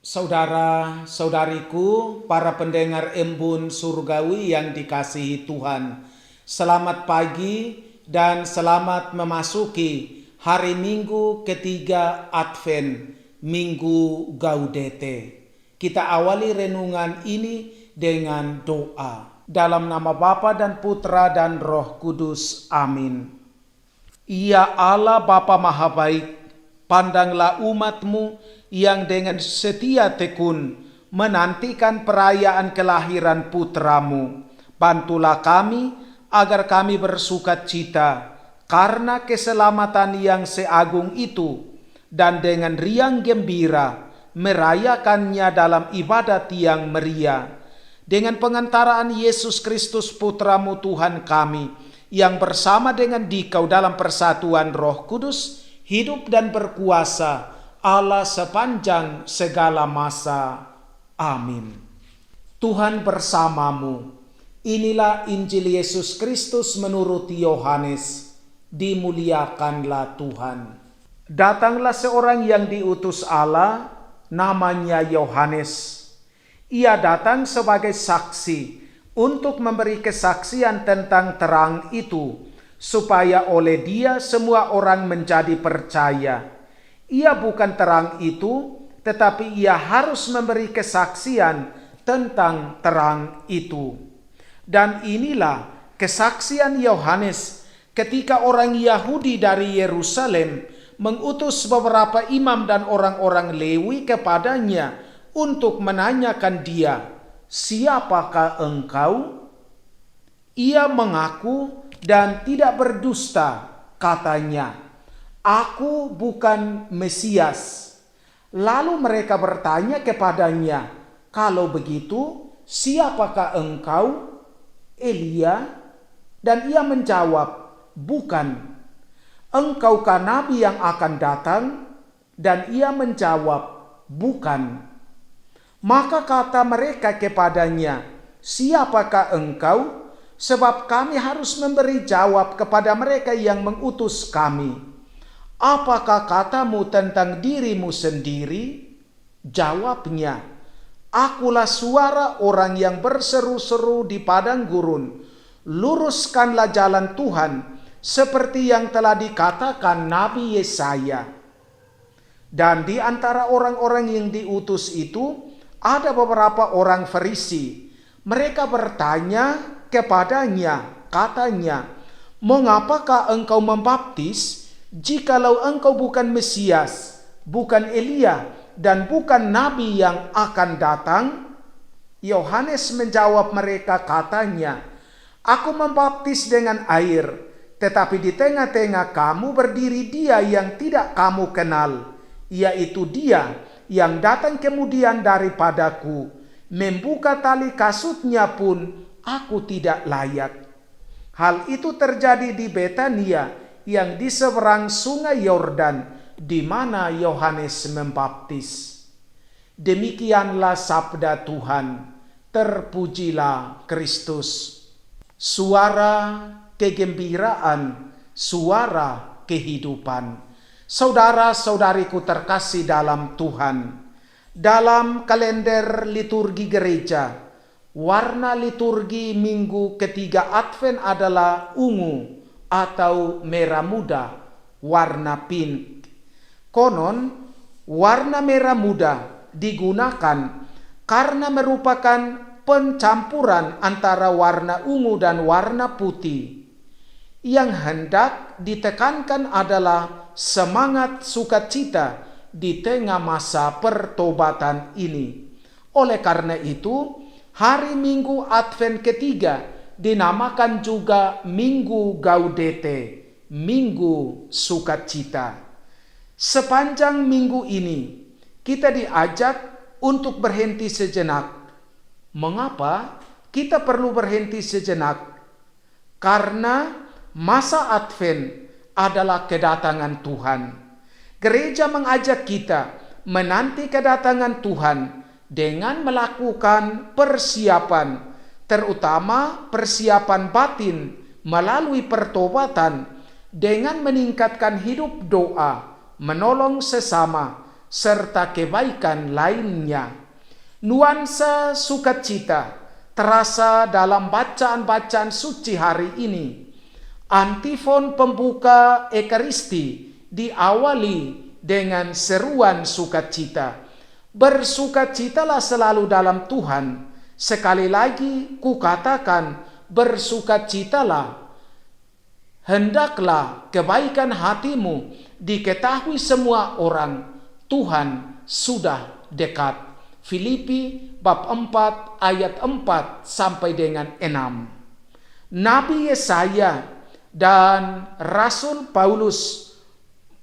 Saudara-saudariku, para pendengar embun surgawi yang dikasihi Tuhan, selamat pagi dan selamat memasuki hari Minggu ketiga Advent, Minggu Gaudete. Kita awali renungan ini dengan doa. Dalam nama Bapa dan Putra dan Roh Kudus. Amin. Ya Allah Bapa Maha Baik, pandanglah umat-Mu yang dengan setia tekun menantikan perayaan kelahiran putra-Mu. Bantulah kami agar kami bersuka cita karena keselamatan yang seagung itu, dan dengan riang gembira merayakannya dalam ibadat yang meriah. Dengan pengantaraan Yesus Kristus Putra-Mu Tuhan kami, yang bersama dengan Dikau dalam persatuan Roh Kudus, hidup dan berkuasa Allah sepanjang segala masa. Amin. Tuhan bersamamu. Inilah Injil Yesus Kristus menurut Yohanes. Dimuliakanlah Tuhan. Datanglah seorang yang diutus Allah, namanya Yohanes. Ia datang sebagai saksi untuk memberi kesaksian tentang terang itu, supaya oleh dia semua orang menjadi percaya. Ia bukan terang itu, tetapi ia harus memberi kesaksian tentang terang itu. Dan inilah kesaksian Yohanes ketika orang Yahudi dari Yerusalem mengutus beberapa imam dan orang-orang Lewi kepadanya untuk menanyakan dia, "Siapakah engkau?" Ia mengaku dan tidak berdusta, katanya, "Aku bukan Mesias." Lalu mereka bertanya kepadanya, "Kalau begitu, siapakah engkau?" "Elia." Dan ia menjawab, "Bukan." "Engkaukah nabi yang akan datang?" Dan ia menjawab, "Bukan." Maka kata mereka kepadanya, "Siapakah engkau? Sebab kami harus memberi jawab kepada mereka yang mengutus kami. Apakah katamu tentang dirimu sendiri?" Jawabnya, "Akulah suara orang yang berseru-seru di padang gurun, luruskanlah jalan Tuhan, seperti yang telah dikatakan Nabi Yesaya." Dan di antara orang-orang yang diutus itu ada beberapa orang Farisi. Mereka bertanya kepadanya, katanya, "Mengapakah engkau membaptis jikalau engkau bukan Mesias, bukan Elia, dan bukan nabi yang akan datang?" Yohanes menjawab mereka, katanya, "Aku membaptis dengan air, tetapi di tengah-tengah kamu berdiri dia yang tidak kamu kenal, yaitu dia yang datang kemudian daripadaku. Membuka tali kasutnya pun aku tidak layak." Hal itu terjadi di Betania yang di seberang sungai Yordan, di mana Yohanes membaptis. Demikianlah sabda Tuhan. Terpujilah Kristus. Suara kegembiraan, suara kehidupan. Saudara-saudariku terkasih dalam Tuhan, dalam kalender liturgi gereja, warna liturgi minggu ketiga Advent adalah ungu atau merah muda, warna pink. Konon, warna merah muda digunakan karena merupakan pencampuran antara warna ungu dan warna putih. Yang hendak ditekankan adalah semangat sukacita di tengah masa pertobatan ini. Oleh karena itu, hari Minggu Advent ketiga dinamakan juga Minggu Gaudete, Minggu Sukacita. Sepanjang minggu ini, kita diajak untuk berhenti sejenak. Mengapa kita perlu berhenti sejenak? Karena masa Advent adalah kedatangan Tuhan. Gereja mengajak kita menanti kedatangan Tuhan dengan melakukan persiapan, terutama persiapan batin melalui pertobatan, dengan meningkatkan hidup doa, menolong sesama, serta kebaikan lainnya. Nuansa sukacita terasa dalam bacaan-bacaan suci hari ini. Antifon pembuka Ekaristi diawali dengan seruan sukacita. Bersukacitalah selalu dalam Tuhan. Sekali lagi kukatakan, bersukacitalah. Hendaklah kebaikan hatimu diketahui semua orang. Tuhan sudah dekat. Filipi bab 4 ayat 4 sampai dengan 6. Nabi Yesaya dan Rasul Paulus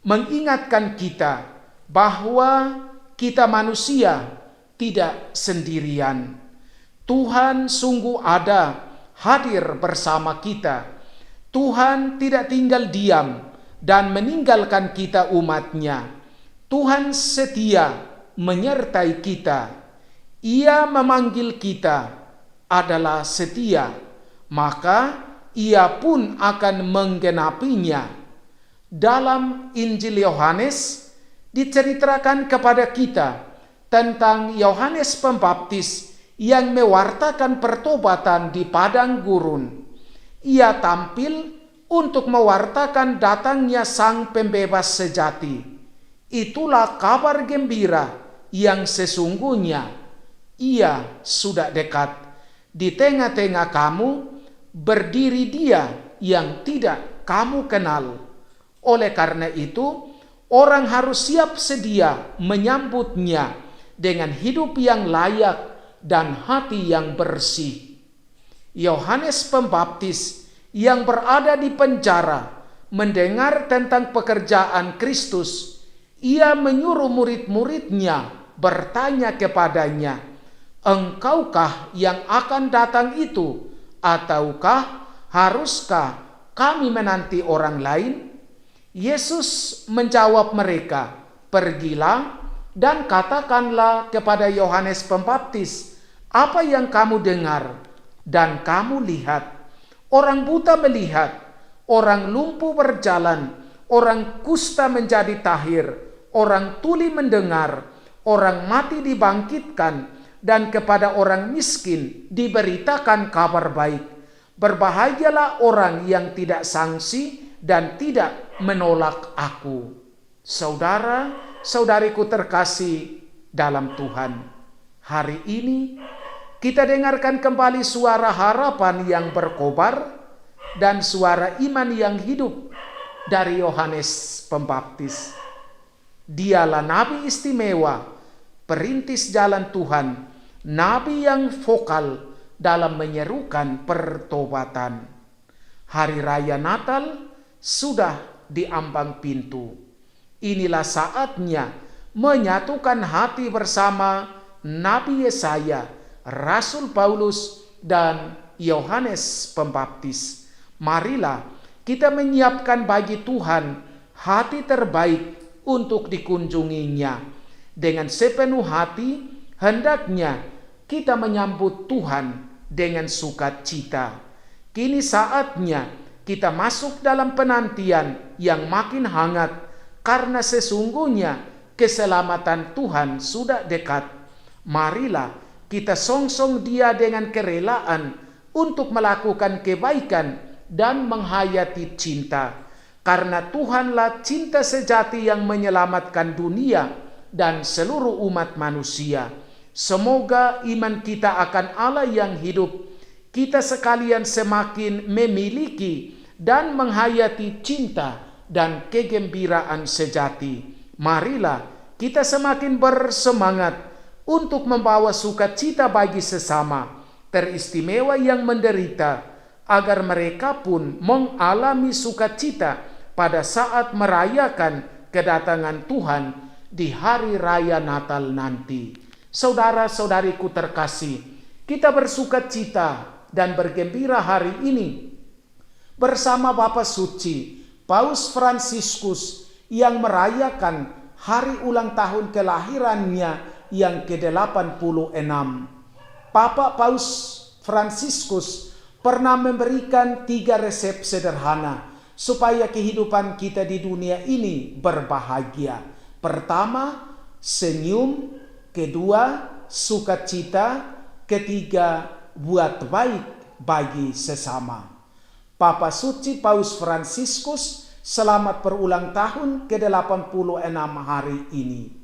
mengingatkan kita bahwa kita manusia tidak sendirian. Tuhan sungguh ada, hadir bersama kita. Tuhan tidak tinggal diam dan meninggalkan kita umatnya. Tuhan setia menyertai kita. Ia memanggil kita adalah setia, maka ia pun akan menggenapinya. Dalam Injil Yohanes diceritakan kepada kita tentang Yohanes Pembaptis yang mewartakan pertobatan di padang gurun. Ia tampil untuk mewartakan datangnya Sang Pembebas sejati. Itulah kabar gembira yang sesungguhnya. Ia sudah dekat. Di tengah-tengah kamu berdiri Dia yang tidak kamu kenal. Oleh karena itu, orang harus siap sedia menyambutnya dengan hidup yang layak dan hati yang bersih. Yohanes Pembaptis yang berada di penjara mendengar tentang pekerjaan Kristus. Ia menyuruh murid-muridnya bertanya kepadanya, "Engkaukah yang akan datang itu, ataukah haruskah kami menanti orang lain?" Yesus menjawab mereka, "Pergilah dan katakanlah kepada Yohanes Pembaptis apa yang kamu dengar dan kamu lihat. Orang buta melihat, orang lumpuh berjalan, orang kusta menjadi tahir, orang tuli mendengar, orang mati dibangkitkan, dan kepada orang miskin diberitakan kabar baik. Berbahagialah orang yang tidak sangsi dan tidak menolak aku." Saudara-saudariku terkasih dalam Tuhan, hari ini kita dengarkan kembali suara harapan yang berkobar dan suara iman yang hidup dari Yohanes Pembaptis. Dialah nabi istimewa, perintis jalan Tuhan, nabi yang vokal dalam menyerukan pertobatan. Hari raya Natal sudah di ambang pintu. Inilah saatnya menyatukan hati bersama Nabi Yesaya, Rasul Paulus, dan Yohanes Pembaptis. Marilah kita menyiapkan bagi Tuhan hati terbaik untuk dikunjunginya. Dengan sepenuh hati, hendaknya kita menyambut Tuhan dengan sukacita. Kini saatnya kita masuk dalam penantian yang makin hangat, karena sesungguhnya keselamatan Tuhan sudah dekat. Marilah kita songsong Dia dengan kerelaan untuk melakukan kebaikan dan menghayati cinta. Karena Tuhanlah cinta sejati yang menyelamatkan dunia dan seluruh umat manusia. Semoga iman kita akan Allah yang hidup, kita sekalian semakin memiliki dan menghayati cinta dan kegembiraan sejati. Marilah kita semakin bersemangat untuk membawa sukacita bagi sesama, teristimewa yang menderita, agar mereka pun mengalami sukacita pada saat merayakan kedatangan Tuhan di hari raya Natal nanti. Saudara-saudariku terkasih, kita bersukacita dan bergembira hari ini bersama Bapa Suci Paus Fransiskus yang merayakan hari ulang tahun kelahirannya yang ke-86. Papa Paus Fransiskus pernah memberikan 3 resep sederhana supaya kehidupan kita di dunia ini berbahagia. Pertama, senyum, kedua, sukacita, ketiga, buat baik bagi sesama. Papa Suci Paus Fransiskus, selamat berulang tahun ke-86 hari ini.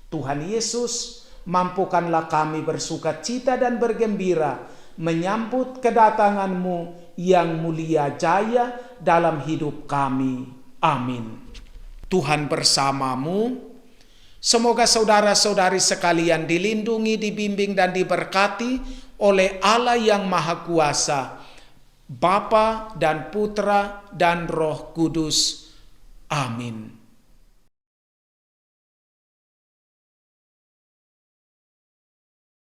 Tuhan Yesus, mampukanlah kami bersukacita dan bergembira menyambut kedatangan-Mu yang mulia jaya dalam hidup kami. Amin. Tuhan bersamamu. Semoga saudara-saudari sekalian dilindungi, dibimbing, dan diberkati oleh Allah yang Maha Kuasa, Bapa dan Putra dan Roh Kudus. Amin.